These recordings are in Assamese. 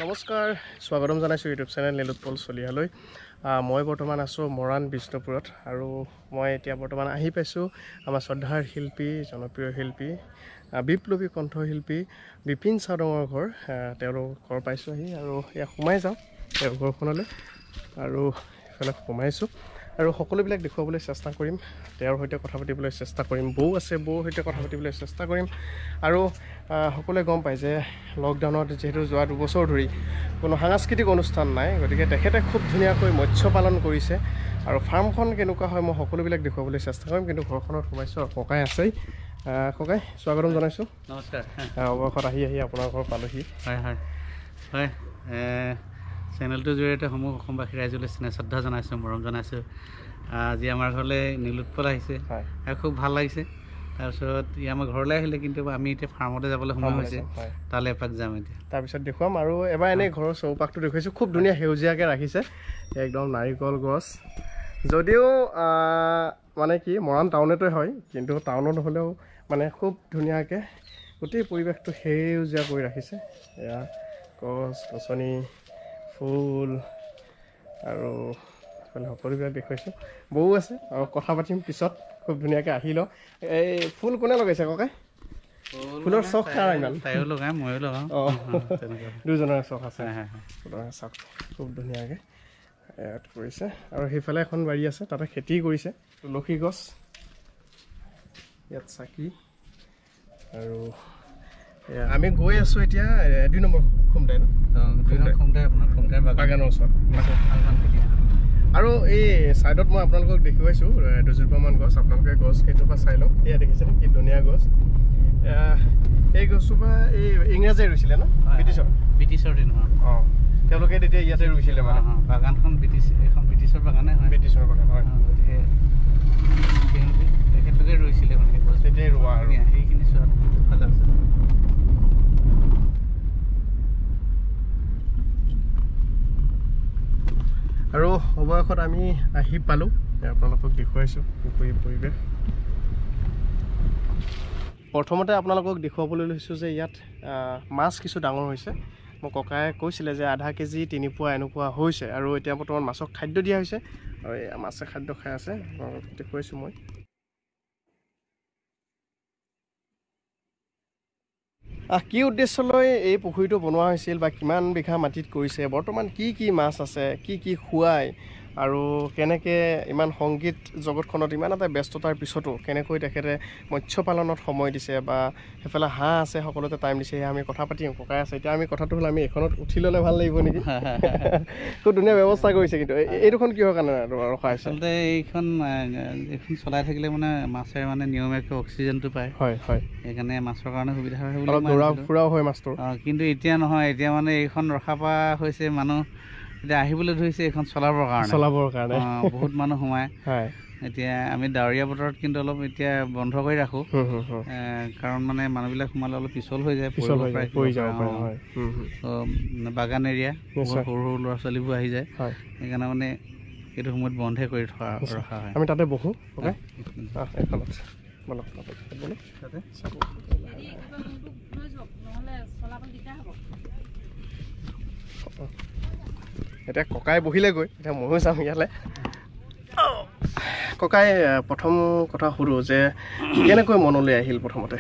নমস্কাৰ স্বাগতম জনাইছোঁ ইউটিউব চেনেল নীলোৎপল চলিহালৈ। মই বৰ্তমান আছোঁ মৰাণ বিষ্ণুপুৰত আৰু মই এতিয়া বৰ্তমান আহি পাইছোঁ আমাৰ শ্ৰদ্ধাৰ শিল্পী জনপ্ৰিয় শিল্পী বিপ্লৱী কণ্ঠশিল্পী বিপিন চাওডাঙৰ ঘৰ। তেওঁলোকৰ ঘৰ পাইছোঁ আহি আৰু ইয়াত সোমাই যাওঁ তেওঁৰ ঘৰখনলৈ আৰু এইফালে সোমাইছোঁ আৰু সকলোবিলাক দেখুৱাবলৈ চেষ্টা কৰিম, তেওঁৰ সৈতে কথা পাতিবলৈ চেষ্টা কৰিম। বৌ আছে, বৌৰ সৈতে কথা পাতিবলৈ চেষ্টা কৰিম আৰু সকলোৱে গম পায় যে লকডাউনত যিহেতু যোৱা 2 বছৰ ধৰি কোনো সাংস্কৃতিক অনুষ্ঠান নাই, গতিকে তেখেতে খুব ধুনীয়াকৈ মৎস্য পালন কৰিছে আৰু ফাৰ্মখন কেনেকুৱা হয় মই সকলোবিলাক দেখুৱাবলৈ চেষ্টা কৰিম। কিন্তু ঘৰখনত সোমাইছোঁ আৰু ককাই আছেই। ককাই স্বাগতম জনাইছোঁ। নমস্কাৰ। অৱশেষত আহি আপোনাৰ ঘৰ পালোহি। হয় হয় হয় চেনেলটোৰ জৰিয়তে সমূহ অসমবাসী ৰাইজলৈ শ্ৰদ্ধা জনাইছোঁ, মৰম জনাইছোঁ। আজি আমাৰ ঘৰলৈ নীলোৎপল আহিছে আৰু খুব ভাল লাগিছে। তাৰপিছত ই আমাৰ ঘৰলৈ আহিলে, কিন্তু আমি এতিয়া ফাৰ্মতে যাবলৈ সময় হৈছে, তালৈ এপাক যাম এতিয়া, তাৰপিছত দেখুৱাম। আৰু এবাৰ এনেই ঘৰৰ চৌপাশটো দেখুৱাইছোঁ, খুব ধুনীয়া সেউজীয়াকৈ ৰাখিছে, একদম নাৰিকল গছ। যদিও মানে কি মৰাণ টাউনতে হয়, কিন্তু টাউনত হ'লেও মানে খুব ধুনীয়াকৈ গোটেই পৰিৱেশটো সেউজীয়া কৰি ৰাখিছে। এয়া গছ গছনি ফুল আৰু সকলোবিলাক দেখুৱাইছোঁ। বৌ আছে আৰু কথা পাতিম পিছত, খুব ধুনীয়াকৈ আহি লওঁ। এই ফুল কোনে লগাইছে ককাই? ফুলৰ চখ কাৰ ইমান? তাইও লগাই ময়ো লগাওঁ। দুজনৰে চখ আছে। ফুলৰ চখ খুব ধুনীয়াকৈ ইয়াত কৰিছে আৰু সেইফালে এখন বাৰী আছে, তাতে খেতি কৰিছে, তুলসী গছ, ইয়াত চাকি। আৰু আমি গৈ আছোঁ এতিয়া 2 নম্বৰ খুমটাই ন, খুমটাই বাগানৰ ওচৰত। আৰু এই ছাইডত মই আপোনালোকক দেখুৱাইছোঁ 2জোপামান গছ, আপোনালোকে গছ কেইজোপা চাই লওক। এয়া দেখিছেনে কি ধুনীয়া গছ। এই গছজোপা এই ইংৰাজে ৰুইছিলে ন, ব্ৰিটিছৰ দিনৰ। তেওঁলোকে তেতিয়া ইয়াতে ৰুইছিলে মানে। বাগানখন এখন ব্ৰিটিছৰ বাগানে হয়। ব্ৰিটিছৰ বাগান হয়, গতিকে তেখেতলোকে ৰুইছিলে মানে গছ তেতিয়াই ৰোৱা। আৰু সেইখিনি চোৱাত ভাল আছে। আৰু অৱশেষত আমি আহি পালোঁ, আপোনালোকক দেখুৱাইছোঁ পুখুৰী পৰিৱেশ। প্ৰথমতে আপোনালোকক দেখুৱাবলৈ লৈছোঁ যে ইয়াত মাছ কিছু ডাঙৰ হৈছে। মোক ককাই কৈছিলে যে আধা কেজি 3 পোৱা এনেকুৱা হৈছে, আৰু এতিয়া বৰ্তমান মাছক খাদ্য দিয়া হৈছে আৰু এই মাছে খাদ্য খাই আছে, দেখুৱাইছোঁ মই। কি উদ্দেশ্য লৈ এই পুখুৰীটো বনোৱা হৈছিল বা কিমান বিঘা মাটিত কৰিছে, বৰ্তমান কি কি মাছ আছে, কি কি খুৱায়, আৰু কেনেকৈ ইমান সংগীত জগতখনত ইমান এটা ব্যস্ততাৰ পিছতো কেনেকৈ তেখেতে মৎস্য পালনত সময় দিছে, বা সেইফালে হাঁহ আছে সকলোতে টাইম দিছে, সেয়া আমি কথা পাতিম। ককাই আছে। এতিয়া আমি কথাটো হ'ল আমি এইখনত উঠি ল'লে ভাল লাগিব নেকি? খুব ধুনীয়া ব্যৱস্থা কৰিছে। কিন্তু এইটোখন কিহৰ কাৰণে ৰখা হৈছে? আচলতে এইখন চলাই থাকিলে মানে মাছে মানে নিয়মীয়াকৈ অক্সিজেনটো পায়। হয় হয়, সেইকাৰণে মাছৰ কাৰণে সুবিধা হয় বুলি ফুৰাও হয় মাছটো। কিন্তু এতিয়া নহয়, এতিয়া মানে এইখন ৰখা পৰা হৈছে, মানুহ এতিয়া আহিবলৈ ধৰিছে এইখন চলাবৰ কাৰণে। বহুত মানুহ সোমায়। এতিয়া আমি ডাৱৰীয়া বতৰত কিন্তু অলপ এতিয়া বন্ধ কৰি ৰাখোঁ, কাৰণ মানে মানুহবিলাক সোমালে অলপ পিছল হৈ যায়, বাগান এৰিয়া সৰু সৰু ল'ৰা ছোৱালীবোৰ আহি যায়, সেইকাৰণে মানে সেইটো সময়ত বন্ধে কৰি ৰখা হয়। আমি তাতে বহোঁ। এতিয়া ককাই বহিলেগৈ, এতিয়া ময়ো যাম ইয়ালৈ। ককাই, প্ৰথম কথা সুধোঁ যে কেনেকৈ মনলৈ আহিল প্ৰথমতে?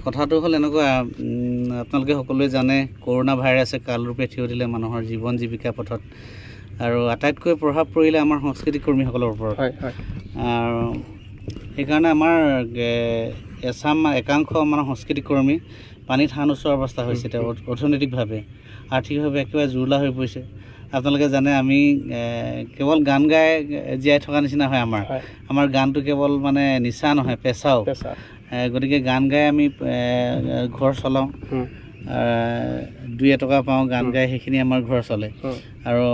কথাটো হ'ল এনেকুৱা, আপোনালোকে সকলোৱে জানে কৰোণা ভাইৰাছে কালৰূপে থিয় দিলে মানুহৰ জীৱন জীৱিকা পথত, আৰু আটাইতকৈ প্ৰভাৱ পৰিলে আমাৰ সাংস্কৃতিক কৰ্মীসকলৰ ওপৰত। আৰু সেইকাৰণে আমাৰ একাংশ আমাৰ সাংস্কৃতিক কৰ্মী পানীত হাঁহ নোচোৱাৰ অৱস্থা হৈছে। এতিয়া অৰ্থনৈতিকভাৱে আৰ্থিকভাৱে একেবাৰে জুৰুলা হৈ পৰিছে। আপোনালোকে জানে আমি কেৱল গান গাই জীয়াই থকা নিচিনা হয়। আমাৰ গানটো কেৱল মানে নিচা নহয়, পেচাও। গতিকে গান গাই আমি ঘৰ চলাওঁ, 2 এটকা পাওঁ গান গাই, সেইখিনি আমাৰ ঘৰ চলে। আৰু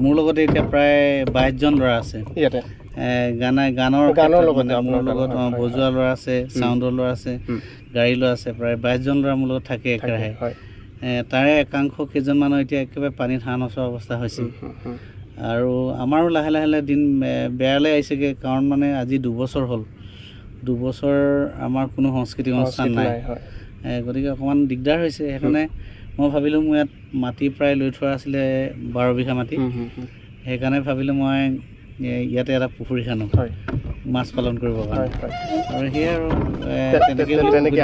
মোৰ লগতে এতিয়া প্ৰায় 22জন ল'ৰা আছে ইয়াতে। গানৰ লগত মোৰ লগত বজোৱা ল'ৰা আছে, চাউণ্ডৰ ল'ৰা আছে, গাড়ী ল'ৰা আছে, প্ৰায় 22জন ল'ৰা মোৰ লগত থাকে একেৰাহে। তাৰে একাংশ কেইজনমানৰ এতিয়া একেবাৰে পানীত হাঁহ নচৰা অৱস্থা হৈছে। আৰু আমাৰো লাহে লাহে দিন বেয়ালৈ আহিছেগৈ, কাৰণ মানে আজি 2 বছৰ হ'ল, 2 বছৰ আমাৰ কোনো সাংস্কৃতিক অনুষ্ঠান নাই। গতিকে অকণমান দিগদাৰ হৈছে। সেইকাৰণে মই ভাবিলোঁ মোৰ ইয়াত মাটি প্ৰায় লৈ থোৱা আছিলে 12 বিঘা মাটি সেইকাৰণে ভাবিলোঁ মই ইয়াতে এটা পুখুৰী খানো মাছ পালন কৰিবৰ কাৰণে আৰু সেয়া আৰু তেনেকৈ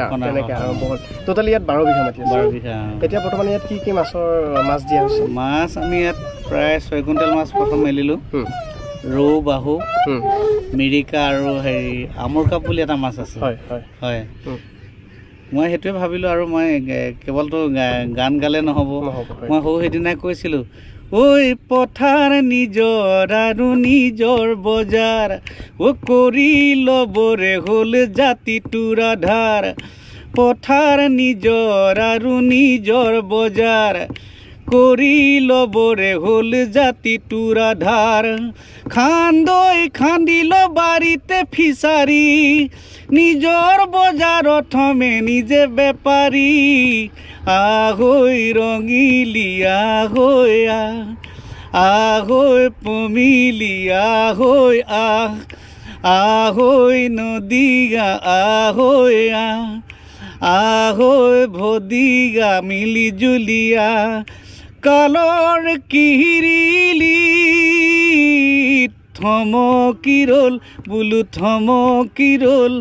আৰম্ভ হ'ল টোটেল ইয়াত 12 বিঘা মাটি 12 বিঘা এতিয়া বৰ্তমান ইয়াত কি মাছ দিয়া হৈছে মাছ আমি ইয়াত প্ৰায় 6 কুইণ্টেল মাছ প্ৰথম মেলিলোঁ ৰৌ বাহু মিৰিকা আৰু হেৰি আমুৰ কাপ বুলি এটা মাছ আছে হয় মই সেইটোৱে ভাবিলোঁ আৰু মই কেৱলতো গান গালে নহ'ব মই সৌ সেইদিনাই কৈছিলোঁ ঐ পথাৰ নিজৰ আৰু নিজৰ বজাৰ কৰি ল'বৰে হ'ল জাতিটোৰ আধাৰ পথাৰ নিজৰ আৰু নিজৰ বজাৰ কৰি ল'বৰে হ'ল জাতিটোৰ আধাৰ খান্দিল বাৰীতে ফিচাৰী নিজৰ বজাৰত থমে নিজে বেপাৰী আহৈ ৰঙিলি আহৈ আহৈ পমিলি আহৈ আহৈ নদীগা আহৈ আহৈ ভদিগা মিলি জুলিয়া কালৰ কিৰিলি থমকি ৰ'ল বোলো থমকি ৰ'ল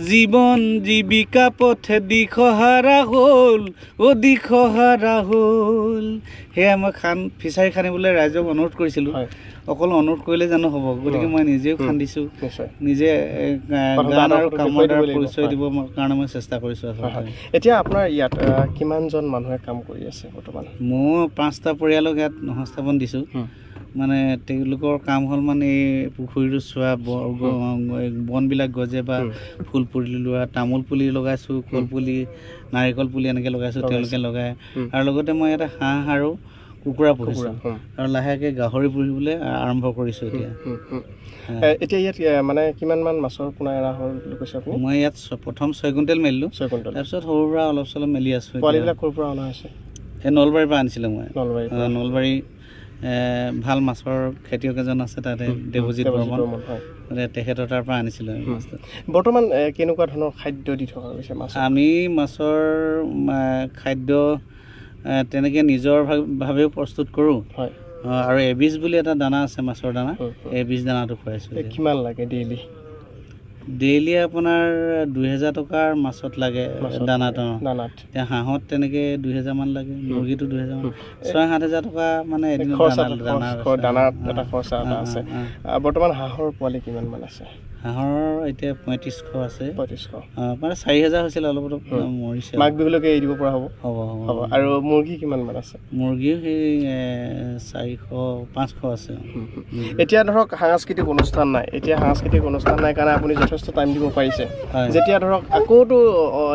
জীৱন জীৱিকা পথে দিশহাৰা হ'ল দিশহাৰা হ'ল সেয়া মই ফিচাৰী খান্দিবলৈ ৰাইজক অনুৰোধ কৰিছিলোঁ অকল অনুৰোধ কৰিলে জানো হ'ব গতিকে মই নিজেও খান্দিছোঁ নিজে গান আৰু কামৰ দ্বাৰা পৰিচয় দিবৰ কাৰণে মই চেষ্টা কৰিছোঁ এতিয়া আপোনাৰ ইয়াত কিমানজন মানুহে কাম কৰি আছে বৰ্তমান মই 5টা পৰিয়ালক ইয়াত সংস্থাপন দিছোঁ মানে তেওঁলোকৰ কাম হ'ল মানে এই পুখুৰীটো চোৱা বনবিলাক গজে বা ফুল পুলি লোৱা তামোল পুলি লগাইছোঁ কল পুলি নাৰিকল পুলি এনেকৈ লগাইছোঁ তেওঁলোকে লগায় আৰু লগতে মই ইয়াতে হাঁহ আৰু কুকুৰা পুহিছোঁ আৰু লাহেকৈ গাহৰি পুহিবলৈ আৰম্ভ কৰিছোঁ এতিয়া ইয়াত মানে কিমানমান মাছৰ পোনা এৰা হ'ল বুলি কৈছে আপুনি মই ইয়াত প্ৰথম 6 কুইণ্টেল মেলিলোঁ তাৰপিছত সৰু সুৰা অলপ চলপ মেলি আছোঁ পোৱালিবিলাক ক'ৰ পৰা অনা হৈছে এই নলবাৰীৰ পৰা আনিছিলোঁ মই নলবাৰী ভাল মাছৰ খেতিয়ক এজন আছে তাতে দেৱজিৎ বৰ্মন তেখেতৰ তাৰ পৰা আনিছিলোঁ বৰ্তমান কেনেকুৱা ধৰণৰ খাদ্য দি থকা হৈছে মাছ আমি মাছৰ খাদ্য তেনেকৈ নিজৰ ভাৱেও প্ৰস্তুত কৰোঁ আৰু এবিজ বুলি এটা দানা আছে মাছৰ দানা এবিজ দানাটো খুৱাইছোঁ কিমান লাগে ডেইলি আপোনাৰ 2000 টকাৰ মাছত লাগে দানাত এতিয়া হাঁহত তেনেকৈ 2000 মান লাগে মুৰ্গীটো 2000 মান 6-7 টকা মানে এদিনত দানাৰ এটা খৰচা এটা আছে বৰ্তমান হাঁহৰ পোৱালি কিমান মান আছে হাঁহৰ এতিয়া 3500 আছে মানে 4000 হৈছিলে অলপ মৰিছে মাঘ বিহুলৈকে এৰি দিব পৰা হ'ব আৰু মুৰ্গী কিমান মান আছে মুৰ্গীও সেই 400-500 আছে এতিয়া ধৰক সাংস্কৃতিক অনুষ্ঠান নাই কাৰণে আপুনি যথেষ্ট টাইম দিব পাৰিছে যেতিয়া ধৰক আকৌতো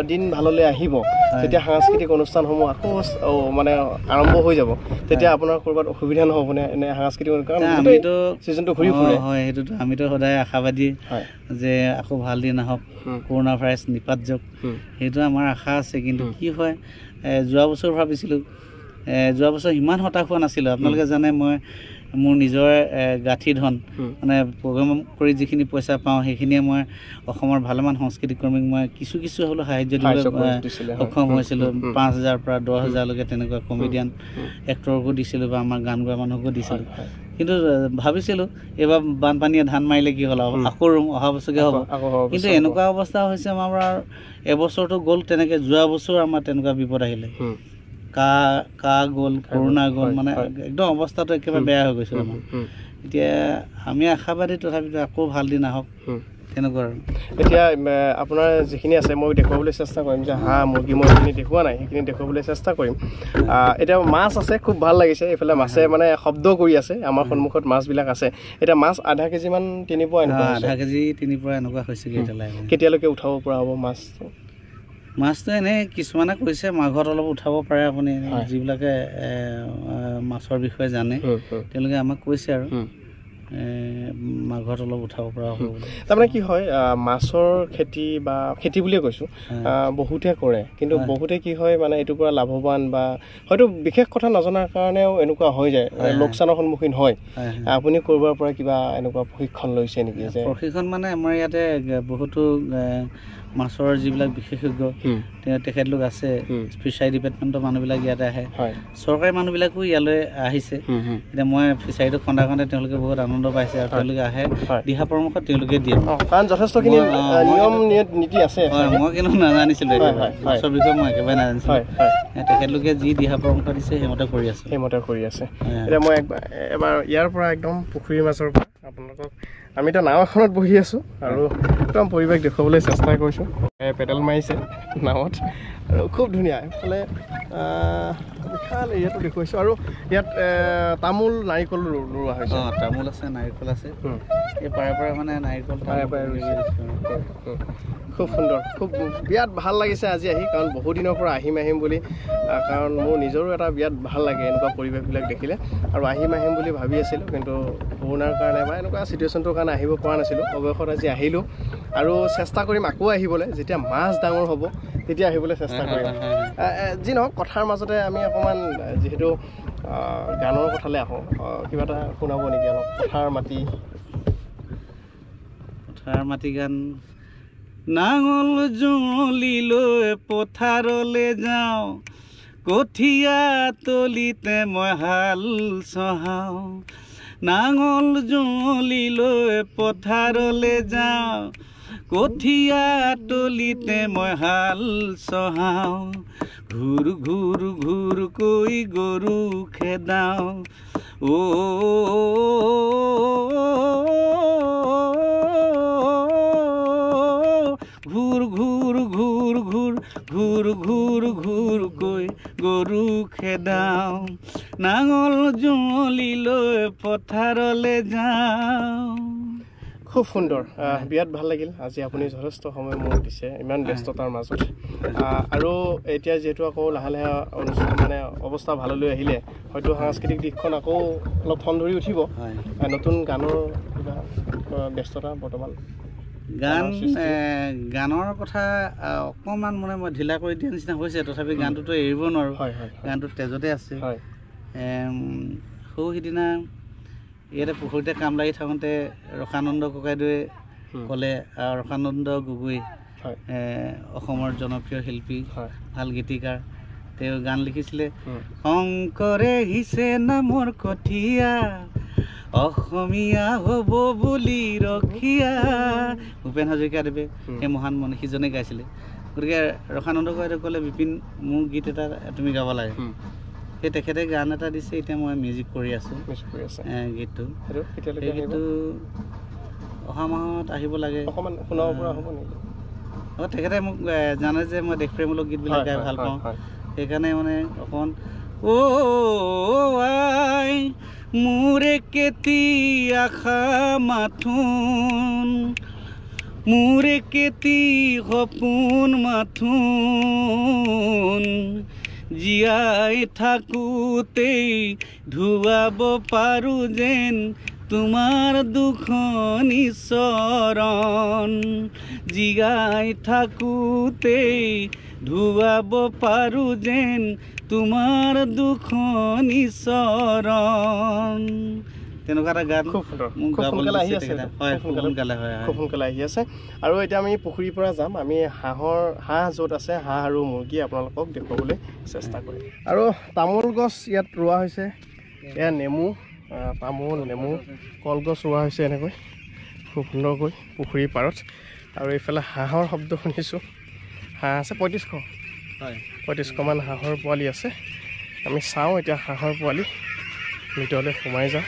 দিন ভাললৈ আহিব তেতিয়া সাংস্কৃতিক অনুষ্ঠানসমূহ আকৌ মানে আৰম্ভ হৈ যাব তেতিয়া আপোনাৰ ক'ৰবাত অসুবিধা নহ'বনে এনে সাংস্কৃতিক কাৰণ আমিতো ছিজনটো ঘূৰি ফুৰে হয় সেইটোতো আমিতো সদায় আশাবাদী যে আকৌ ভাল দিন আহক কৰোণা ভাইৰাছ নিপাত যাওক সেইটো আমাৰ আশা আছে কিন্তু কি হয় যোৱা বছৰ ভাবিছিলোঁ যোৱা বছৰ ইমান হতাশ হোৱা নাছিলোঁ আপোনালোকে জানে মই মোৰ নিজৰ গাঁঠি ধন মানে প্ৰগ্ৰেম কৰি যিখিনি পইচা পাওঁ সেইখিনিয়ে মই অসমৰ ভালেমান সাংস্কৃতিক কৰ্মীক মই কিছু হ'লেও সাহায্য দিবলৈ সক্ষম হৈছিলোঁ 5000 পৰা 10000লৈকে তেনেকুৱা কমেডিয়ান এক্টৰকো দিছিলোঁ বা আমাৰ গান গোৱা মানুহকো দিছিলোঁ কিন্তু ভাবিছিলোঁ এইবাৰ বানপানীয়ে ধান মাৰিলে কি হ'ল আকৌ ৰুম অহা বছৰকৈ হ'ব কিন্তু এনেকুৱা অৱস্থা হৈছে আমাৰ এবছৰটো গ'ল তেনেকৈ যোৱা বছৰ আমাৰ তেনেকুৱা বিপদ আহিলে কাহ গ'ল কৰোণা গ'ল মানে একদম অৱস্থাটো একেবাৰে বেয়া হৈ গৈছে আমাৰ এতিয়া আমি আশাবাদী তথাপিতো আকৌ ভাল দিন আহক তেনেকুৱা আৰু এতিয়া আপোনাৰ যিখিনি আছে মই দেখুৱাবলৈ চেষ্টা কৰিম যে হাঁহ মুৰ্গী মই সেইখিনি দেখুওৱা নাই সেইখিনি দেখুৱাবলৈ চেষ্টা কৰিম এতিয়া মাছ আছে খুব ভাল লাগিছে এইফালে মাছে মানে শব্দ কৰি আছে আমাৰ সন্মুখত মাছবিলাক আছে এতিয়া মাছ আধা কেজিমান 3 পোৱা এনেকুৱা আধা কেজি 3 পোৱা এনেকুৱা হৈছেগৈ এতিয়ালৈকে কেতিয়ালৈকে উঠাব পৰা হ'ব মাছটো এনেই কিছুমানে কৈছে মাঘত অলপ উঠাব পাৰে আপুনি যিবিলাকে মাছৰ বিষয়ে জানে তেওঁলোকে আমাক কৈছে আৰু মাঘত অলপ উঠাব পৰা হ'ব তাৰমানে কি হয় মাছৰ খেতি বুলিয়ে কৈছোঁ বহুতে কৰে কিন্তু বহুতে কি হয় মানে এইটোৰ পৰা লাভৱান বা হয়তো বিশেষ কথা নজনাৰ কাৰণেও এনেকুৱা হৈ যায় লোকচানৰ সন্মুখীন হয় আপুনি ক'ৰবাৰ পৰা কিবা এনেকুৱা প্ৰশিক্ষণ লৈছে নেকি যে প্ৰশিক্ষণ মানে আমাৰ ইয়াতে বহুতো মাছৰ যিবিলাক বিশেষজ্ঞ তেখেতলোক আছে ফিচাৰী ডিপাৰ্টমেণ্টৰ মানুহবিলাক ইয়াতে আহে চৰকাৰী মানুহবিলাকো ইয়ালৈ আহিছে এতিয়া মই ফিচাৰীটো খন্দা খন্দে তেওঁলোকে বহুত আনন্দ পাইছে আৰু তেওঁলোকে আহে দিহা পৰামৰ্শ তেওঁলোকে দিয়ে কাৰণ যথেষ্টখিনি নিয়ম নীতি আছে হয় মই কিন্তু নাজানিছিলোঁ মাছৰ বিষয়ে মই একেবাৰে নাজানিছিলোঁ তেখেতলোকে যি দিহা পৰামৰ্শ দিছে সেইমতে কৰি আছে এতিয়া মই এবাৰ ইয়াৰ পৰা একদম পুখুৰীৰ মাজৰ পৰা আপোনালোকক আমি এতিয়া নাও এখনত বহি আছোঁ আৰু একদম পৰিৱেশ দেখুৱাবলৈ চেষ্টা কৰিছোঁ পেডেল মাৰিছে নাৱত আৰু খুব ধুনীয়া এইফালে বিশাল এৰিয়াটো দেখুৱাইছোঁ আৰু ইয়াত তামোল নাৰিকল ৰোৱা হৈছে তামোল আছে নাৰিকল আছে এই পাৰে পাৰে মানে নাৰিকল খুব সুন্দৰ খুব বিৰাট ভাল লাগিছে আজি আহি কাৰণ বহু দিনৰ পৰা আহিম বুলি কাৰণ মোৰ নিজৰো এটা বিৰাট ভাল লাগে এনেকুৱা পৰিৱেশবিলাক দেখিলে আৰু আহিম বুলি ভাবি আছিলোঁ কিন্তু কৰোণাৰ কাৰণে বা এনেকুৱা চিটুৱেশ্যনটোৰ কাৰণে আহিব পৰা নাছিলোঁ অৱশেষত আজি আহিলোঁ আৰু চেষ্টা কৰিম আকৌ আহিবলৈ যেতিয়া মাছ ডাঙৰ হ'ব তেতিয়া আহিবলৈ চেষ্টা কৰিম যি নহওক কথাৰ মাজতে আমি অকণমান যিহেতু গানৰ কথালৈ আহোঁ কিবা এটা শুনাব নেকি অলপ পথাৰ মাটি গান নাঙল জুলি লৈ পথাৰলৈ যাওঁ কঠীয়া তলিতে মই হাল চহাওঁ নাঙল জুলি লৈ পথাৰলৈ যাওঁ কঠীয়া তলিতে মই হাল চহাওঁ ঘূৰ ঘূৰ ঘূৰ কৈ গৰু খেদাওঁ ঘূৰ ঘূৰ ঘূৰ ঘূৰ ঘূৰ ঘূৰ ঘূৰ কৈ গৰু খেদাওঁ নাঙল জুলি লৈ পথাৰলৈ যাওঁ খুব সুন্দৰ বিৰাট ভাল লাগিল আজি আপুনি যথেষ্ট সময় মোক দিছে ইমান ব্যস্ততাৰ মাজত আৰু এতিয়া যিহেতু আকৌ লাহে লাহে মানে অৱস্থা ভাললৈ আহিলে হয়তো সাংস্কৃতিক দিশখন আকৌ অলপ ঠন ধৰি উঠিব নতুন গানৰ কিবা ব্যস্ততা বৰ্তমান গানৰ কথা অকণমান মানে মই ঢিলা কৰি দিয়া নিচিনা হৈছে তথাপি গানটোতো এৰিব নোৱাৰোঁ গানটো তেজতে আছে সৌ সিদিনা ইয়াতে পুখুৰীতে কাম লাগি থাকোঁতে ৰসানন্দ ককাইদেৱে ক'লে ৰসানন্দ গগৈ অসমৰ জনপ্ৰিয় শিল্পী ভাল গীতিকাৰ তেওঁ গান লিখিছিলে শংকৰে হিছে নামৰ কঠীয়া অসমীয়া হ'ব বুলি ৰখীয়া ভূপেন হাজৰিকাদেৱে সেই মহান মনীষীজনে গাইছিলে গতিকে ৰসানন্দ ককাইদেৱে ক'লে বিপিন মোৰ গীত এটা তুমি গাব লাগে সেই তেখেতে গান এটা দিছে এতিয়া মই মিউজিক কৰি আছোঁ গীতটো সেই গীতটো অহা মাহত আহিব লাগে অকণমান শুনাব পৰা হ'ব নেকি তেখেতে মোক জানে যে মই দেশপ্ৰেমূলক গীতবিলাক গাই ভাল পাওঁ সেইকাৰণে মানে অকণ আই মোৰে কেতি আশা মাথোন মোৰে কেতি সপোন মাথোন জীয়াই থাকোঁতেই ধুৱাব পাৰোঁ যেন তোমাৰ দুখনি চৰণ জীয়াই থাকোঁতেই ধুৱাব পাৰোঁ যেন তোমাৰ দুখনি চৰণ তেনেকুৱা এটা গান খুব সোনকালে আহি আছে আৰু এতিয়া আমি পুখুৰীৰ পৰা যাম আমি হাঁহ য'ত আছে হাঁহ আৰু মুৰ্গী আপোনালোকক দেখুৱাবলৈ চেষ্টা কৰিম আৰু তামোল গছ ইয়াত ৰোৱা হৈছে এয়া নেমু তামোল নেমু কলগছ ৰোৱা হৈছে এনেকৈ খুব সুন্দৰকৈ পুখুৰীৰ পাৰত আৰু এইফালে হাঁহৰ শব্দ শুনিছোঁ হাঁহ আছে 3500মান হাঁহৰ পোৱালি আছে আমি চাওঁ এতিয়া হাঁহৰ পোৱালি ভিতৰলৈ সোমাই যাওঁ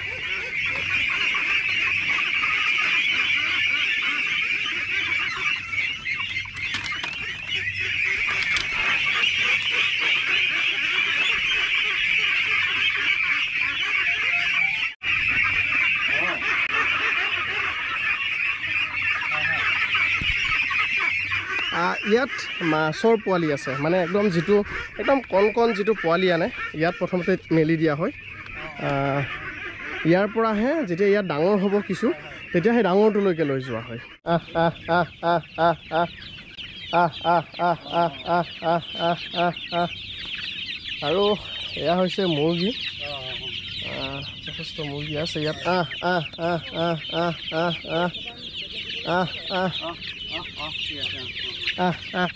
ইয়াত মাছৰ পোৱালি আছে মানে একদম কণ যিটো পোৱালি আনে ইয়াত প্ৰথমতে মেলি দিয়া হয় ইয়াৰ পৰাহে যেতিয়া ইয়াত ডাঙৰ হ'ব কিছু তেতিয়া সেই ডাঙৰটোলৈকে লৈ যোৱা হয় আৰু এয়া হৈছে মুৰ্গী যথেষ্ট মুৰ্গী আছে ইয়াত ঠিক আছে আহ আহ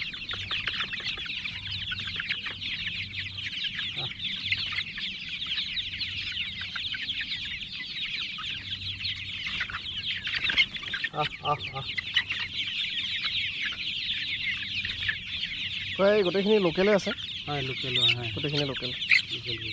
প্ৰায় গোটেইখিনি লোকেলে আছে হয় লোকেল হয় গোটেইখিনি লোকেল লোকেল